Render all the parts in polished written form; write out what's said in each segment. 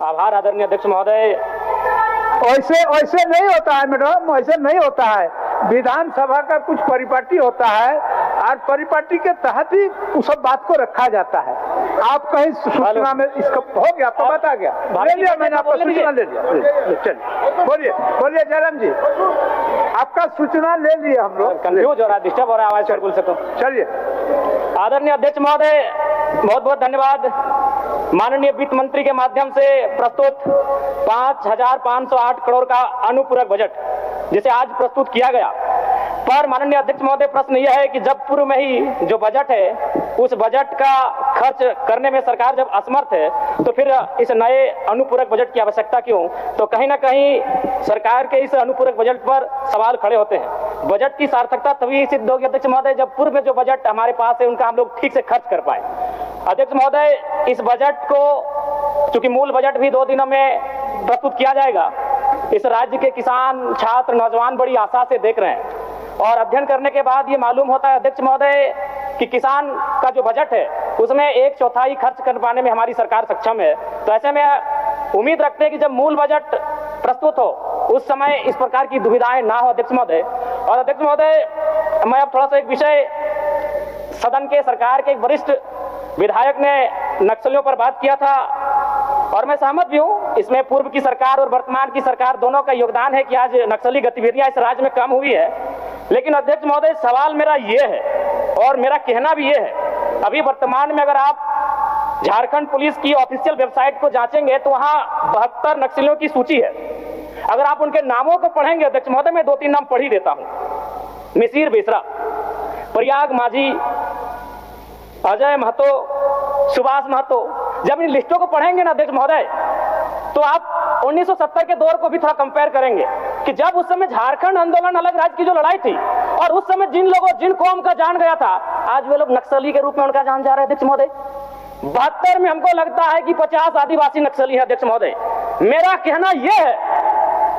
आभार आदरणीय अध्यक्ष महोदय। ऐसे नहीं होता है मैडम, ऐसे नहीं होता है। विधानसभा का कुछ परिपाटी होता है और परिपाटी के तहत ही उस सब बात को रखा जाता है। आप कहीं सूचना में इसका हो गया, आपको बता गया, ले लिया मैंने, आपका सूचना ले लिया। चलिए बोलिए बोलिए जयराम जी, आपका सूचना ले लिया हम लोग। कंफ्यूज हो रहा है, डिस्टर्ब हो रहा है आवाज से, बोल सकता हूँ। चलिए आदरणीय अध्यक्ष महोदय, बहुत बहुत धन्यवाद। माननीय वित्त मंत्री के माध्यम से प्रस्तुत 5,508 करोड़ का अनुपूरक बजट जिसे आज प्रस्तुत किया गया, पर माननीय अध्यक्ष महोदय प्रश्न यह है कि जब पूर्व में ही जो बजट है उस बजट का खर्च करने में सरकार जब असमर्थ है तो फिर इस नए अनुपूरक बजट की आवश्यकता क्यों? तो कहीं ना कहीं सरकार के इस अनुपूरक बजट पर सवाल खड़े होते हैं। बजट की सार्थकता तभी सिद्ध होगी अध्यक्ष महोदय जब पूर्व में जो बजट हमारे पास है उनका हम लोग ठीक से खर्च कर पाए। अध्यक्ष महोदय, इस बजट को चूंकि मूल बजट भी 2 दिनों में प्रस्तुत किया जाएगा, इस राज्य के किसान, छात्र, नौजवान बड़ी आशा से देख रहे हैं और अध्ययन करने के बाद ये मालूम होता है अध्यक्ष महोदय कि किसान का जो बजट है उसमें 1/4 खर्च कर पाने में हमारी सरकार सक्षम है। तो ऐसे में उम्मीद रखते हैं कि जब मूल बजट प्रस्तुत हो उस समय इस प्रकार की दुविधाएं ना हो अध्यक्ष महोदय। और अध्यक्ष महोदय, मैं अब थोड़ा सा एक विषय, सदन के सरकार के एक वरिष्ठ विधायक ने नक्सलियों पर बात किया था और मैं सहमत भी हूं, इसमें पूर्व की सरकार और वर्तमान की सरकार दोनों का योगदान है कि आज नक्सली गतिविधियां इस राज्य में कम हुई है। लेकिन अध्यक्ष महोदय, सवाल मेरा ये है और मेरा कहना भी ये है, अभी वर्तमान में अगर आप झारखंड पुलिस की ऑफिशियल वेबसाइट को जांचेंगे तो वहां 72 नक्सलियों की सूची है। अगर आप उनके नामों को पढ़ेंगे अध्यक्ष महोदय, मैं 2-3 नाम पढ़ ही देता हूं। मिसिर बेसरा, प्रयाग माझी, अजय महतो, सुभाष महतो। जब इन लिस्टों को पढ़ेंगे ना अध्यक्ष महोदय तो आप 1970 के दौर को भी थोड़ा कंपेयर करेंगे कि जब उस समय झारखंड आंदोलन अलग राज्य की जो लड़ाई थी और उस समय जिन लोगों, जिन कौम का जान गया था, आज वे लोग नक्सली के रूप में उनका जान जा रहा है अध्यक्ष महोदय। 72 में हमको लगता है कि 50 आदिवासी नक्सली है अध्यक्ष महोदय। मेरा कहना यह है,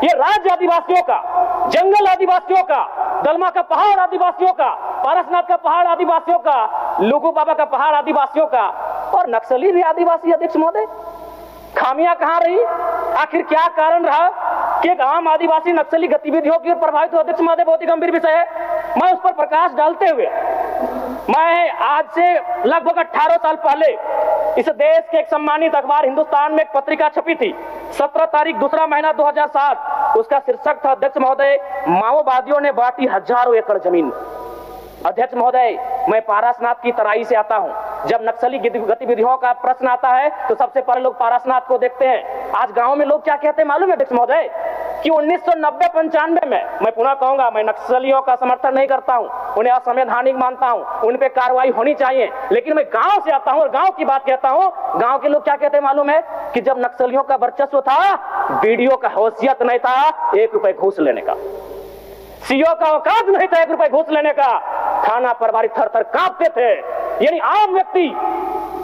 ये राज्य आदिवासियों का, जंगल आदिवासियों का, दलमा का पहाड़ आदिवासियों का, पारसनाथ का पहाड़ आदिवासियों का, लुगू बाबा का पहाड़ आदिवासियों का, और नक्सली भी आदिवासी अध्यक्ष महोदय। खामियां कहां रही? आखिर क्या कारण रहा कि एक आम आदिवासी नक्सली गतिविधियों की ओर प्रभावित हो अध्यक्ष महोदय? बहुत ही गंभीर विषय है। मैं उस पर प्रकाश डालते हुए, मैं आज से लगभग 18 साल पहले इस देश के एक सम्मानित अखबार हिंदुस्तान में एक पत्रिका छपी थी, 17 तारीख 2रा महीना 2007। उसका शीर्षक था अध्यक्ष महोदय, माओवादियों ने बांटी हजारों एकड़ जमीन। अध्यक्ष महोदय, मैं पारसनाथ की तराई से आता हूं। जब नक्सली गतिविधियों का प्रश्न आता है तो सबसे पहले लोग पारसनाथ को देखते हैं। आज गांव में लोग क्या कहते हैं मालूम है अध्यक्ष महोदय कि 1990-95 में, मैं पुनः कहूंगा, मैं नक्सलियों का समर्थन नहीं करता हूं, उन्हें असंवैधानिक मानता हूं, उन पे कार्रवाई होनी चाहिए, लेकिन मैं गांव से आता हूं और गांव की बात कहता हूं। गांव के लोग क्या कहते हैं मालूम है कि जब नक्सलियों का वर्चस्व था, बीडीओ का हैसियत नहीं था 1 रुपए घूस लेने का, सीओ का औकात नहीं था 1 रुपए घूस लेने का, थाना प्रभारी थर-थर कांपते थे। यानी आम व्यक्ति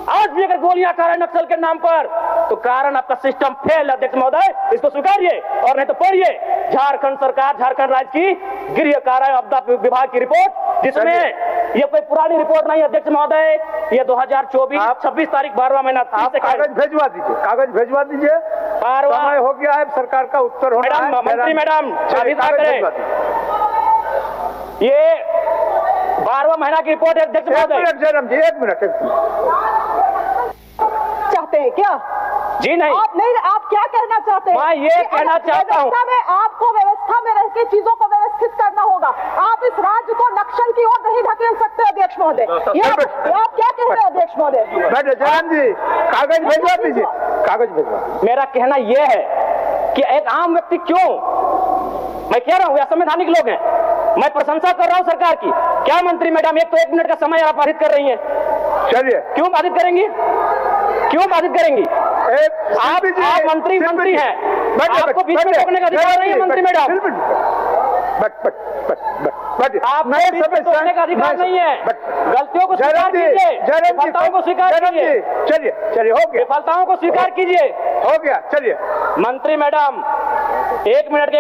आज भी अगर गोलियां खा रहे नक्सल के नाम पर तो कारण आपका सिस्टम फेल है अध्यक्ष महोदय, इसको स्वीकारिए और नहीं तो पढ़िए झारखंड सरकार, झारखंड राज्य की गृह कार्य आपदा विभाग की रिपोर्ट, जिसमें ये कोई पुरानी रिपोर्ट नहीं अध्यक्ष महोदय, ये 2024 26 तारीख 12वां महीना। कागज भेजवा दीजिए, कागज भेजवा दीजिए, समय हो गया है, सरकार का उत्तर होना है। मंत्री मैडम ये 12वां महीना की रिपोर्ट है अध्यक्ष महोदय। जयराम जी, एक मिनट चाहते हैं क्या? जी नहीं, आप क्या कहना चाहते हैं? मैं ये कहना चाहता हूँ, आपको व्यवस्था में रह के चीजों को व्यवस्थित करना होगा। आप इस राज्य को नक्सल की ओर नहीं ढकेल सकते अध्यक्ष महोदय। आप क्या कह रहे हैं अध्यक्ष महोदय? जयराम जी, कागज भेजवा दीजिए, कागज भेजवा। मेरा कहना यह है कि एक आम व्यक्ति क्यों, मैं कह रहा हूँ असंवैधानिक लोग हैं, मैं प्रशंसा कर रहा हूं सरकार की। क्या मंत्री मैडम, एक तो 1 मिनट का समय आप बाधित कर रही हैं, चलिए क्यों बाधित करेंगी? क्यों बाधित करेंगी? आप मंत्री हैं, आपको बीच में रोकने का अधिकार नहीं है मंत्री मैडम। आप रोकने का अधिकार नहीं है। गलतियों को स्वीकार कीजिए, विफलताओं को स्वीकार कीजिए। चलिए हो गया, विफलताओं को स्वीकार कीजिए, हो गया। चलिए मंत्री मैडम, 1 मिनट के